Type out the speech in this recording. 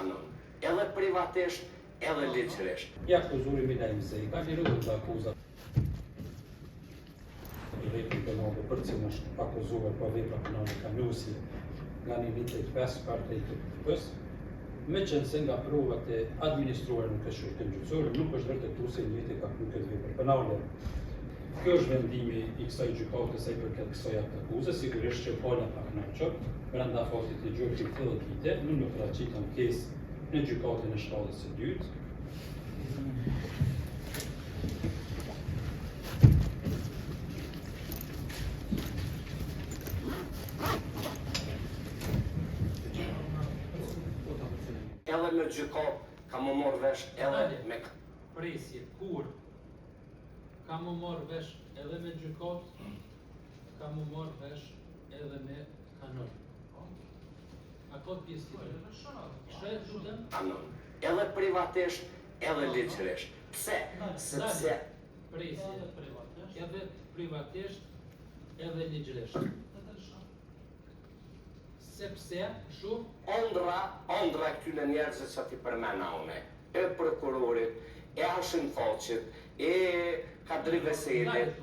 kanon, edhe privatisht, edhe ligjërisht. Ja akuzuri mi Imzej, ka liruar të akuzat. Vepri penale për cilën është akuzuar për vepra penale kanusi nga nivelli 5 parte i TPP-s, meqense nga provat e administruara në këtë shurtim gjyqësor nuk është vërtetuar se njëjti ka kryer këtë vepër penale. Kjo është vendimi i kësaj gjykate sa i përket kësaj akuzë, sigurisht që pala pak nënçok, brenda fatit të gjykatës fillokite, nuk paraqit ankesë në gjykatën e shkallës së dytë. Edhe në gjykatë ka më marrë vesh edhe me... Presje, kur ka më marrë vesh edhe me gjykatë, ka më marrë vesh edhe me kanon. A ka pjesë tjetër? Kanon, edhe privatisht, edhe ligjërisht. Pse? Sepse... Presje, edhe privatisht, edhe ligjërisht. Sepse, shumë, Ondra këtyre njerëzve që ti përmena une, e prokurorit, e Ashin Faqit, e Kadri Veselit,